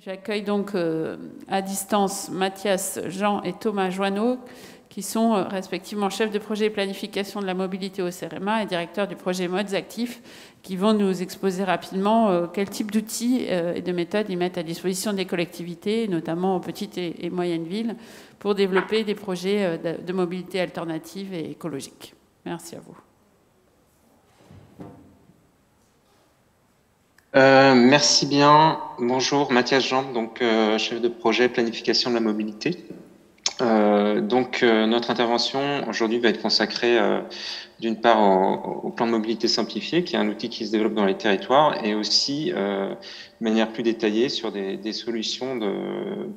J'accueille donc à distance Mathias Jean et Thomas Joanneau, qui sont respectivement chefs de projet planification de la mobilité au CEREMA et directeurs du projet Modes Actifs, qui vont nous exposer rapidement quel type d'outils et de méthodes ils mettent à disposition des collectivités, notamment aux petites et moyennes villes, pour développer des projets de mobilité alternative et écologique. Merci à vous. Merci bien. Bonjour, Mathias Jean, donc chef de projet planification de la mobilité. Notre intervention aujourd'hui va être consacrée d'une part au plan de mobilité simplifié, qui est un outil qui se développe dans les territoires, et aussi de manière plus détaillée sur des solutions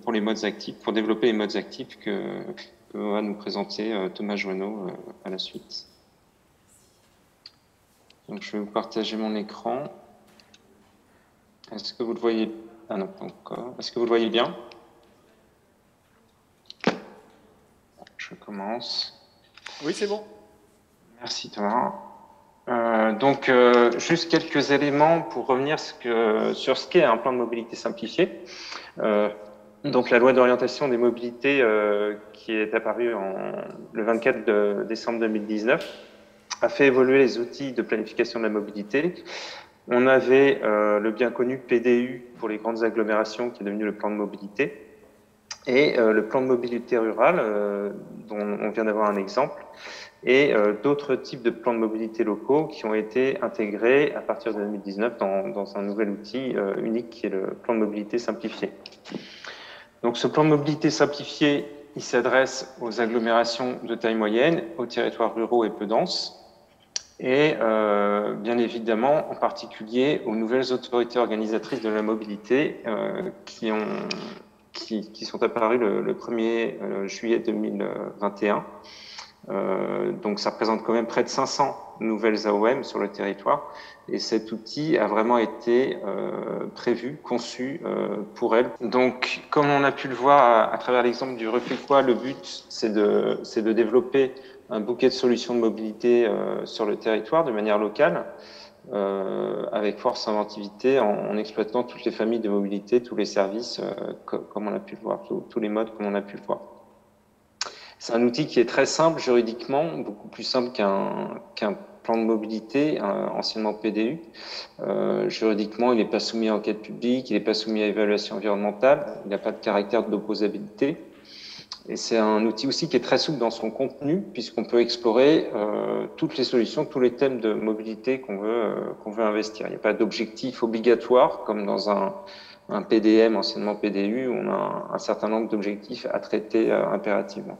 pour les modes actifs, pour développer les modes actifs que va nous présenter Thomas Joanneau à la suite. Donc je vais vous partager mon écran. Est-ce que vous le voyez? Ah non, pas encore. Est-ce que vous le voyez bien? Je commence. Oui, c'est bon. Merci Thomas. Juste quelques éléments pour revenir sur ce qu'est un plan de mobilité simplifié. Donc la loi d'orientation des mobilités qui est apparue le 24 décembre 2019 a fait évoluer les outils de planification de la mobilité. On avait le bien connu PDU pour les grandes agglomérations qui est devenu le plan de mobilité et le plan de mobilité rurale dont on vient d'avoir un exemple et d'autres types de plans de mobilité locaux qui ont été intégrés à partir de 2019 dans un nouvel outil unique qui est le plan de mobilité simplifié. Donc ce plan de mobilité simplifié, il s'adresse aux agglomérations de taille moyenne, aux territoires ruraux et peu denses, et bien évidemment en particulier aux nouvelles autorités organisatrices de la mobilité qui sont apparues le 1er juillet 2021. Donc ça représente quand même près de 500 nouvelles AOM sur le territoire, et cet outil a vraiment été prévu, conçu pour elles. Donc comme on a pu le voir à travers l'exemple du Refait-Quoi, le but c'est de développer un bouquet de solutions de mobilité sur le territoire de manière locale, avec force inventivité, en exploitant toutes les familles de mobilité, tous les services, comme on a pu le voir, tous les modes comme on a pu le voir. C'est un outil qui est très simple juridiquement, beaucoup plus simple qu'un plan de mobilité, anciennement PDU. Juridiquement, il n'est pas soumis à enquête publique, il n'est pas soumis à évaluation environnementale, il n'a pas de caractère d'opposabilité. Et c'est un outil aussi qui est très souple dans son contenu, puisqu'on peut explorer toutes les solutions, tous les thèmes de mobilité qu'on veut investir. Il n'y a pas d'objectif obligatoire, comme dans un PDM, anciennement PDU, où on a un certain nombre d'objectifs à traiter impérativement.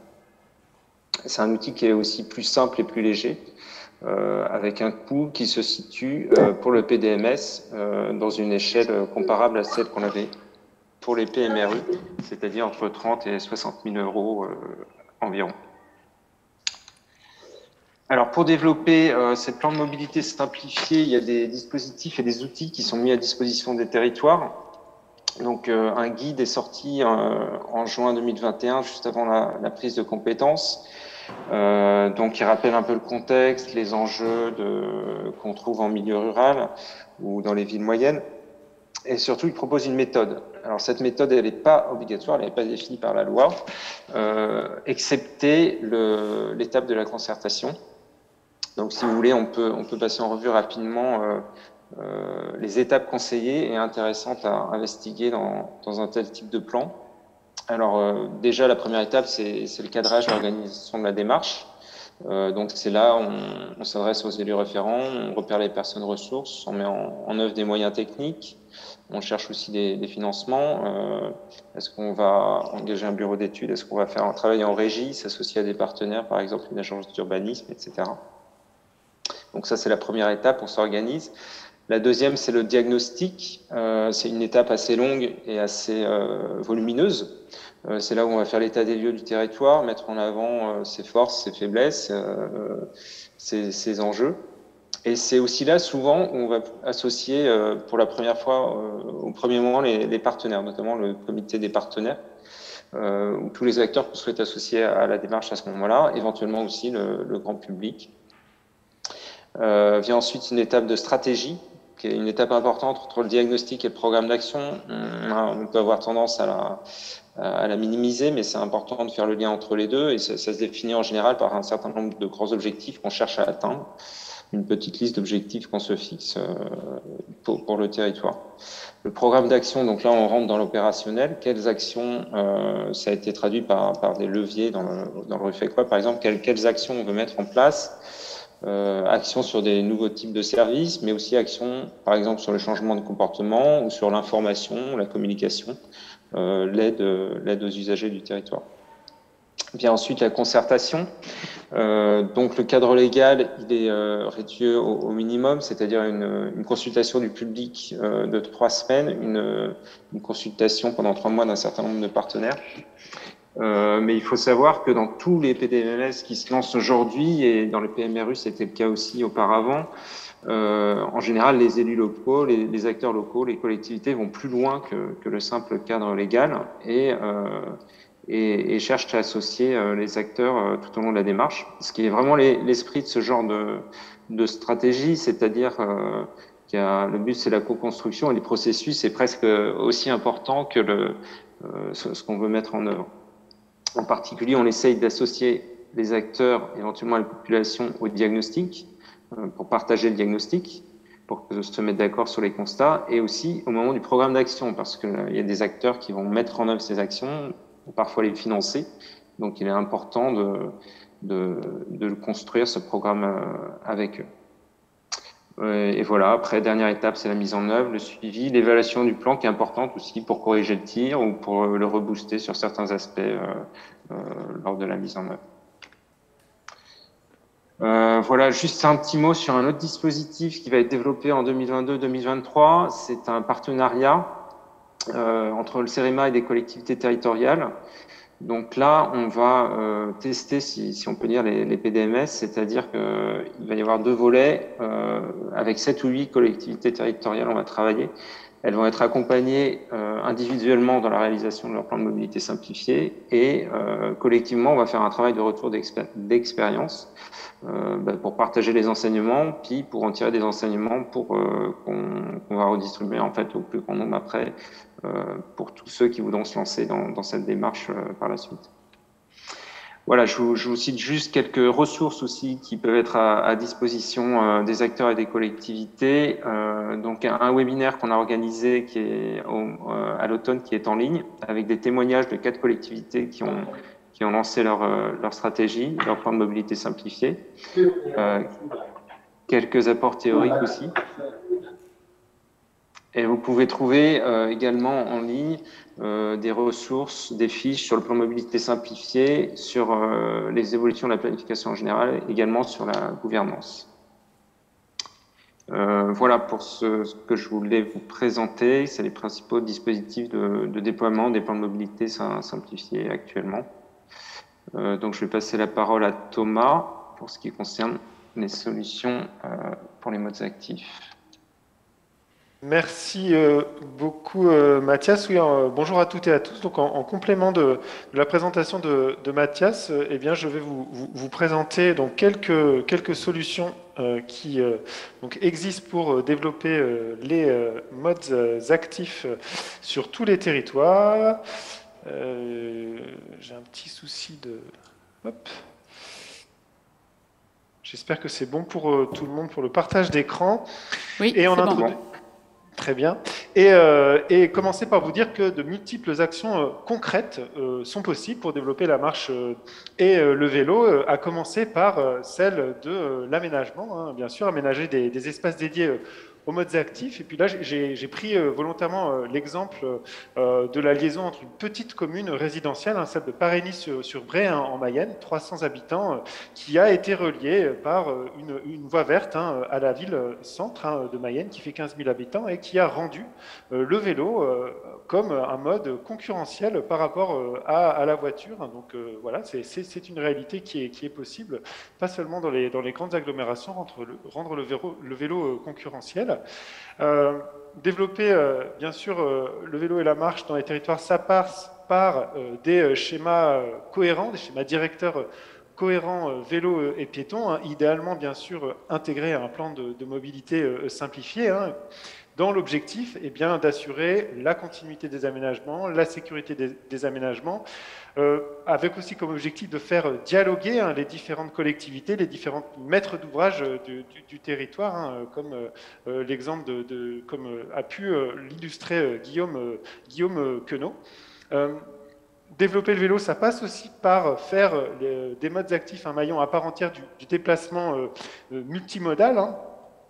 C'est un outil qui est aussi plus simple et plus léger, avec un coût qui se situe pour le PDMS dans une échelle comparable à celle qu'on avait pour les PMRU, c'est-à-dire entre 30 et 60 000 euros environ. Alors pour développer ces plans de mobilité simplifiés, il y a des dispositifs et des outils qui sont mis à disposition des territoires. Donc un guide est sorti en juin 2021, juste avant la prise de compétences. Donc il rappelle un peu le contexte, les enjeux qu'on trouve en milieu rural ou dans les villes moyennes. Et surtout, il propose une méthode. Alors cette méthode, elle n'est pas obligatoire, elle n'est pas définie par la loi, excepté l'étape de la concertation. Donc si vous voulez, on peut passer en revue rapidement les étapes conseillées et intéressantes à investiguer dans un tel type de plan. Alors déjà, la première étape, c'est le cadrage, l'organisation de la démarche. Donc c'est là, on s'adresse aux élus référents, on repère les personnes ressources, on met en œuvre des moyens techniques, on cherche aussi des financements. Est-ce qu'on va engager un bureau d'études? Est-ce qu'on va faire un travail en régie, s'associer à des partenaires, par exemple une agence d'urbanisme, etc. Donc ça, c'est la première étape, on s'organise. La deuxième, c'est le diagnostic. C'est une étape assez longue et assez volumineuse. C'est là où on va faire l'état des lieux du territoire, mettre en avant ses forces, ses faiblesses, ses enjeux. Et c'est aussi là, souvent, où on va associer pour la première fois, au premier moment, les partenaires, notamment le comité des partenaires, où tous les acteurs souhaitent associer à la démarche à ce moment-là, éventuellement aussi le grand public. Vient ensuite une étape de stratégie. qui est une étape importante entre le diagnostic et le programme d'action. On peut avoir tendance à la minimiser, mais c'est important de faire le lien entre les deux, et ça se définit en général par un certain nombre de grands objectifs qu'on cherche à atteindre, une petite liste d'objectifs qu'on se fixe pour le territoire. Le programme d'action, donc là on rentre dans l'opérationnel. Quelles actions, ça a été traduit par des leviers dans le RUFEQUA, par exemple, quelles actions on veut mettre en place, actions sur des nouveaux types de services, mais aussi actions, par exemple, sur le changement de comportement ou sur l'information, la communication, l'aide aux usagers du territoire. Bien ensuite, la concertation. Donc le cadre légal, il est réduit au minimum, c'est-à-dire une consultation du public de 3 semaines, une consultation pendant 3 mois d'un certain nombre de partenaires. Mais il faut savoir que dans tous les PDMS qui se lancent aujourd'hui, et dans le PMRU c'était le cas aussi auparavant, en général les élus locaux, les acteurs locaux, les collectivités vont plus loin que le simple cadre légal et cherchent à associer les acteurs tout au long de la démarche. Ce qui est vraiment l'esprit de ce genre de stratégie, c'est-à-dire le but c'est la co-construction, et les processus c'est presque aussi important que ce qu'on veut mettre en œuvre. En particulier, on essaye d'associer les acteurs, éventuellement la population, au diagnostic, pour partager le diagnostic, pour se mettre d'accord sur les constats, et aussi au moment du programme d'action, parce qu'il y a des acteurs qui vont mettre en œuvre ces actions, parfois les financer. Donc il est important de construire ce programme avec eux. Et voilà, après, dernière étape, c'est la mise en œuvre, le suivi, l'évaluation du plan qui est importante aussi pour corriger le tir ou pour le rebooster sur certains aspects lors de la mise en œuvre. Voilà, juste un petit mot sur un autre dispositif qui va être développé en 2022-2023. C'est un partenariat entre le CEREMA et des collectivités territoriales. Donc là, on va tester, si on peut dire, les PDMS, c'est-à-dire qu'il va y avoir 2 volets. Avec 7 ou 8 collectivités territoriales, on va travailler. Elles vont être accompagnées individuellement dans la réalisation de leur plan de mobilité simplifié, et collectivement, on va faire un travail de retour d'expérience pour partager les enseignements, puis pour en tirer des enseignements qu'on va redistribuer en fait au plus grand nombre après, pour tous ceux qui voudront se lancer dans cette démarche par la suite. Voilà, je vous cite juste quelques ressources aussi qui peuvent être à disposition des acteurs et des collectivités. Donc un webinaire qu'on a organisé qui est à l'automne, qui est en ligne, avec des témoignages de 4 collectivités qui ont lancé leur stratégie, leur plan de mobilité simplifié. Quelques apports théoriques aussi. Et vous pouvez trouver également en ligne des ressources, des fiches sur le plan de mobilité simplifié, sur les évolutions de la planification en général, également sur la gouvernance. Voilà pour ce que je voulais vous présenter. C'est les principaux dispositifs de déploiement des plans de mobilité simplifiés actuellement. Donc je vais passer la parole à Thomas pour ce qui concerne les solutions pour les modes actifs. Merci beaucoup Mathias. Oui, bonjour à toutes et à tous. Donc en complément de la présentation de Mathias, eh bien, je vais vous présenter donc quelques solutions qui donc existent pour développer les modes actifs sur tous les territoires. J'ai un petit souci de... Hop. J'espère que c'est bon pour tout le monde pour le partage d'écran. Oui, c'est bon. Très bien. Et commencer par vous dire que de multiples actions concrètes sont possibles pour développer la marche et le vélo, à commencer par celle de l'aménagement, hein, bien sûr, aménager des espaces dédiés aux modes actifs. Et puis là, j'ai pris volontairement l'exemple de la liaison entre une petite commune résidentielle, hein, celle de Parény-sur-Bray, hein, en Mayenne, 300 habitants, qui a été reliée par une voie verte, hein, à la ville-centre, hein, de Mayenne, qui fait 15 000 habitants, et qui a rendu le vélo comme un mode concurrentiel par rapport à la voiture. Donc voilà, c'est une réalité qui est possible, pas seulement dans les grandes agglomérations, rendre le vélo concurrentiel. Développer, bien sûr, le vélo et la marche dans les territoires, ça passe par des schémas cohérents, des schémas directeurs cohérent vélo et piéton, hein, idéalement bien sûr intégré à un plan de mobilité simplifié, hein, dans l'objectif d'assurer la continuité des aménagements, la sécurité des aménagements, avec aussi comme objectif de faire dialoguer hein, les différentes collectivités, les différents maîtres d'ouvrage du territoire, hein, comme l'exemple comme a pu l'illustrer Guillaume Queneau. Développer le vélo, ça passe aussi par faire des modes actifs un maillon à part entière du déplacement multimodal, hein.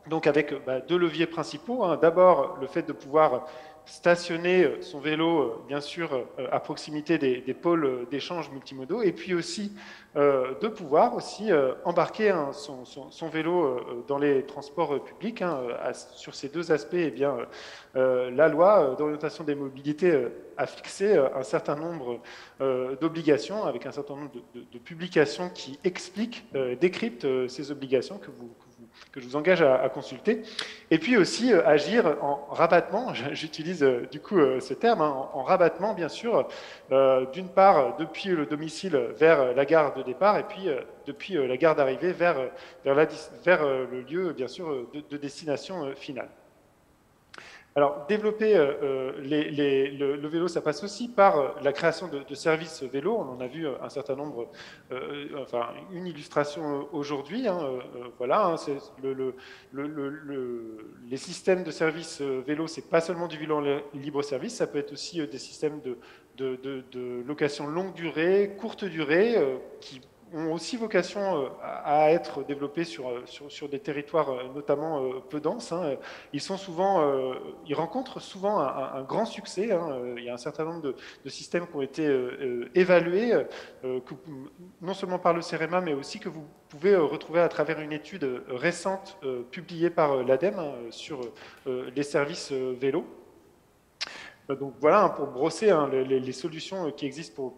Donc avec deux leviers principaux. Hein. D'abord, le fait de pouvoir stationner son vélo, bien sûr, à proximité des pôles d'échange multimodaux, et puis aussi de pouvoir aussi embarquer hein, son vélo dans les transports publics. Hein. Sur ces deux aspects, la loi d'orientation des mobilités a fixé un certain nombre d'obligations, avec un certain nombre de publications qui expliquent, décryptent ces obligations que je vous engage à consulter. Et puis aussi agir en rabattement, j'utilise du coup ce terme, hein, en rabattement bien sûr, d'une part depuis le domicile vers la gare de départ, et puis depuis la gare d'arrivée vers le lieu bien sûr de destination finale. Alors, développer le vélo, ça passe aussi par la création de services vélo. On en a vu un certain nombre, une illustration aujourd'hui. Hein, voilà, hein, les systèmes de services vélo, c'est pas seulement du vélo libre-service, ça peut être aussi des systèmes de location longue durée, courte durée, qui ont aussi vocation à être développés sur des territoires notamment peu denses. Hein. Ils rencontrent souvent un grand succès. Hein. Il y a un certain nombre de systèmes qui ont été évalués, non seulement par le CEREMA, mais aussi que vous pouvez retrouver à travers une étude récente publiée par l'ADEME hein, sur les services vélo. Donc voilà, hein, pour brosser hein, les solutions qui existent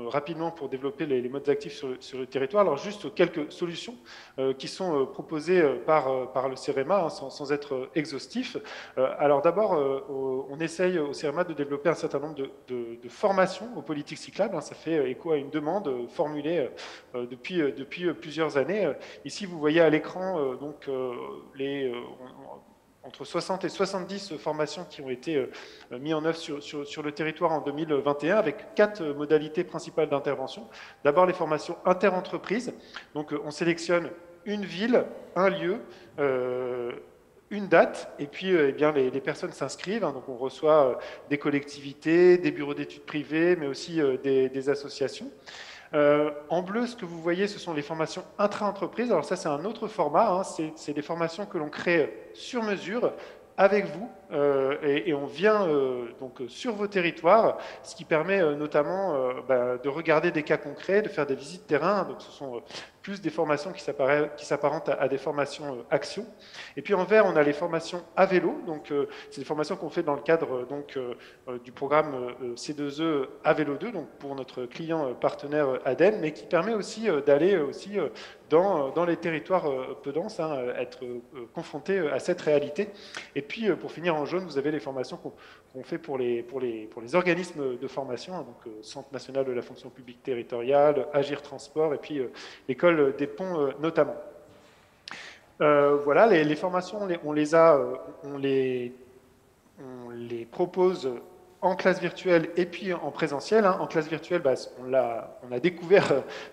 rapidement pour développer les modes actifs sur le territoire. Alors juste quelques solutions qui sont proposées par le CEREMA, hein, sans être exhaustif. Alors d'abord, on essaye au CEREMA de développer un certain nombre de formations aux politiques cyclables. Hein, ça fait écho à une demande formulée depuis plusieurs années. Ici, vous voyez à l'écran entre 60 et 70 formations qui ont été mises en œuvre sur le territoire en 2021 avec 4 modalités principales d'intervention. D'abord, les formations interentreprises. Donc, on sélectionne une ville, un lieu, une date, et puis les personnes s'inscrivent. Hein, donc, on reçoit des collectivités, des bureaux d'études privés, mais aussi des associations. En bleu, ce que vous voyez, ce sont les formations intra-entreprises. Alors ça, c'est un autre format. Hein. C'est des formations que l'on crée sur mesure avec vous et on vient donc sur vos territoires, ce qui permet notamment de regarder des cas concrets, de faire des visites terrain. Donc ce sont plus des formations qui s'apparentent à des formations action. Et puis en vert, on a les formations à vélo. Donc c'est des formations qu'on fait dans le cadre du programme C2E à vélo 2, donc pour notre client partenaire ADEME, mais qui permet aussi d'aller aussi dans les territoires peu denses, hein, être confronté à cette réalité. Et puis pour finir en jaune, vous avez les formations qu'on fait pour les organismes de formation, hein, donc Centre national de la fonction publique territoriale, Agir Transport, et puis l'école des ponts notamment. Voilà, les formations, on les propose en classe virtuelle et puis en présentiel. Hein. En classe virtuelle, on a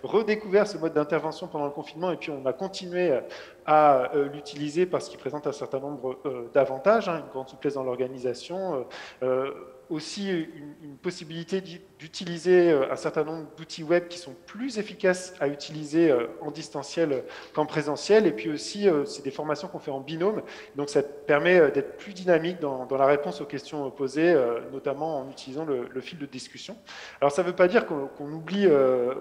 redécouvert ce mode d'intervention pendant le confinement, et puis on a continué à l'utiliser parce qu'il présente un certain nombre d'avantages, hein, une grande souplesse dans l'organisation, aussi une possibilité d'utiliser un certain nombre d'outils web qui sont plus efficaces à utiliser en distanciel qu'en présentiel, et puis aussi c'est des formations qu'on fait en binôme, donc ça permet d'être plus dynamique dans la réponse aux questions posées, notamment en utilisant le fil de discussion. Alors ça ne veut pas dire qu'on oublie,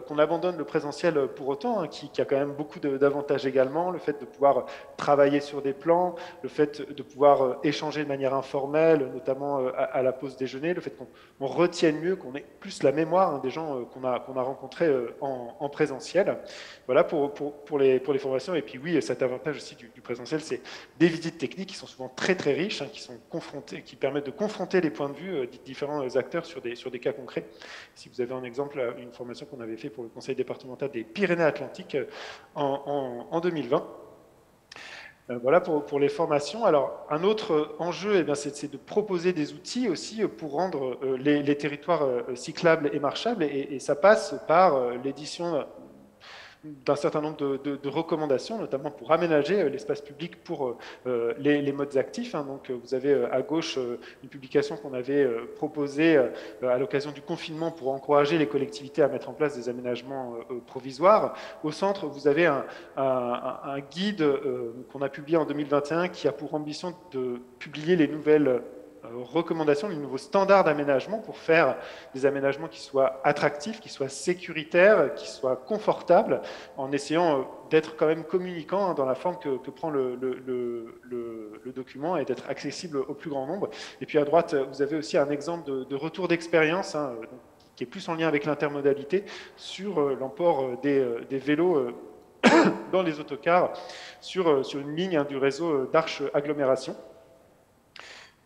qu'on abandonne le présentiel pour autant, hein, qui a quand même beaucoup d'avantages également, le fait de pouvoir travailler sur des plans, le fait de pouvoir échanger de manière informelle, notamment à la pause déjeuner, données, le fait qu'on retienne mieux, qu'on ait plus la mémoire des gens qu'on a rencontrés en présentiel. Voilà pour les formations. Et puis oui, cet avantage aussi du présentiel, c'est des visites techniques qui sont souvent très très riches, qui permettent de confronter les points de vue des différents acteurs sur des cas concrets. Si vous avez un exemple, une formation qu'on avait fait pour le conseil départemental des Pyrénées-Atlantiques en 2020. Voilà pour les formations. Alors, un autre enjeu, c'est de proposer des outils aussi pour rendre les territoires cyclables et marchables, et ça passe par l'édition d'un certain nombre de recommandations, notamment pour aménager l'espace public pour les modes actifs. Donc, vous avez à gauche une publication qu'on avait proposée à l'occasion du confinement pour encourager les collectivités à mettre en place des aménagements provisoires. Au centre, vous avez un guide qu'on a publié en 2021 qui a pour ambition de publier les nouvelles recommandations, les nouveaux standards d'aménagement pour faire des aménagements qui soient attractifs, qui soient sécuritaires, qui soient confortables, en essayant d'être quand même communicant dans la forme que prend le document et d'être accessible au plus grand nombre. Et puis à droite, vous avez aussi un exemple de retour d'expérience qui est plus en lien avec l'intermodalité sur l'emport des vélos dans les autocars sur une ligne du réseau d'Arche Agglomération.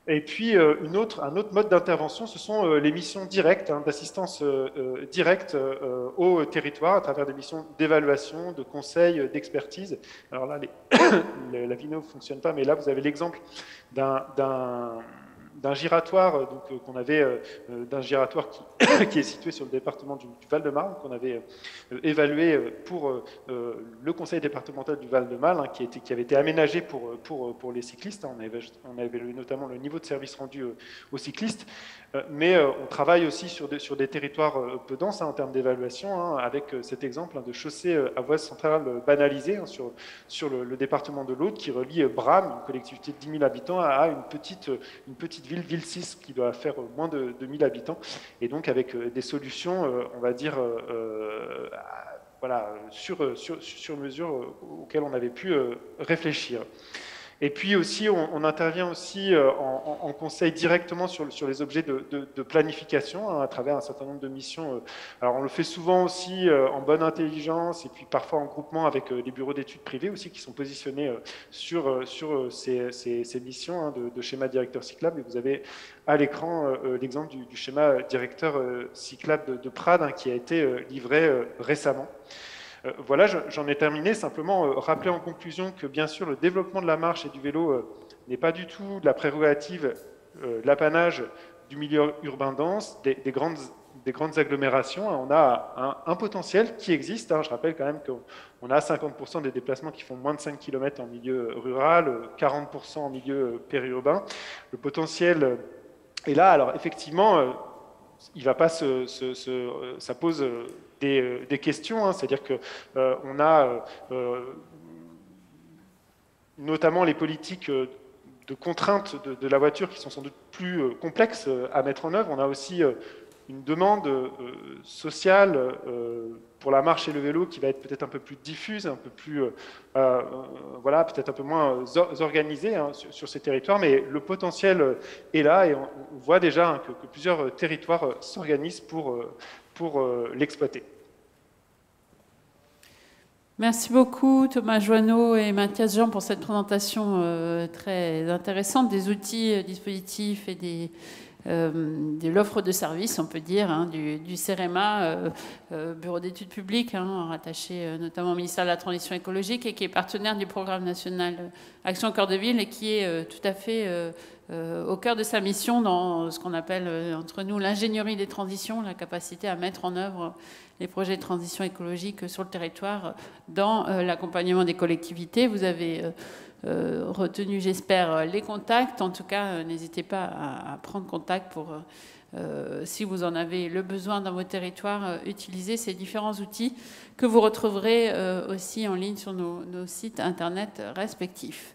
Et puis, un autre mode d'intervention, ce sont les missions directes, d'assistance directe au territoire à travers des missions d'évaluation, de conseil, d'expertise. Alors là, la vidéo ne fonctionne pas, mais là, vous avez l'exemple d'un giratoire qu'on avait d'un giratoire qui est situé sur le département du Val-de-Marne, qu'on avait évalué pour le conseil départemental du Val-de-Marne, qui avait été aménagé pour les cyclistes. On a évalué notamment le niveau de service rendu aux cyclistes, mais on travaille aussi sur des territoires peu denses en termes d'évaluation, avec cet exemple de chaussée à voie centrale banalisée sur le département de l'Aude, qui relie Bram, une collectivité de 10 000 habitants, à une petite ville 6, qui doit faire moins de 1000 habitants, et donc avec des solutions, on va dire, voilà, sur mesure auxquelles on avait pu réfléchir. Et puis aussi, on intervient aussi en conseil directement sur les objets de planification à travers un certain nombre de missions. Alors on le fait souvent aussi en bonne intelligence et puis parfois en groupement avec les bureaux d'études privés aussi qui sont positionnés sur ces missions de schéma directeur cyclable. Et vous avez à l'écran l'exemple du schéma directeur cyclable de Prades qui a été livré récemment. Voilà, j'en ai terminé. Simplement rappeler en conclusion que, bien sûr, le développement de la marche et du vélo n'est pas du tout de la prérogative, l'apanage du milieu urbain dense, des grandes agglomérations. On a un potentiel qui existe. Je rappelle quand même qu'on a 50% des déplacements qui font moins de 5 km en milieu rural, 40% en milieu périurbain. Le potentiel est là. Alors, effectivement, il va pas ça pose des questions, c'est-à-dire que on a notamment les politiques de contrainte de la voiture qui sont sans doute plus complexes à mettre en œuvre. On a aussi une demande sociale pour la marche et le vélo qui va être peut-être un peu plus diffuse, un peu plus, voilà, peut-être un peu moins organisée sur ces territoires, mais le potentiel est là et on voit déjà que plusieurs territoires s'organisent pour l'exploiter. Merci beaucoup Thomas Joanneau et Mathias Jean pour cette présentation très intéressante des outils, dispositifs et de l'offre de services, on peut dire, du CEREMA, Bureau d'études publiques, rattaché notamment au ministère de la Transition écologique et qui est partenaire du programme national Action Cœur de Ville et qui est tout à fait au cœur de sa mission dans ce qu'on appelle entre nous l'ingénierie des transitions, la capacité à mettre en œuvre les projets de transition écologique sur le territoire dans l'accompagnement des collectivités. Vous avez retenu, j'espère, les contacts. En tout cas, n'hésitez pas à prendre contact pour, si vous en avez le besoin dans vos territoires, utiliser ces différents outils que vous retrouverez aussi en ligne sur nos sites internet respectifs.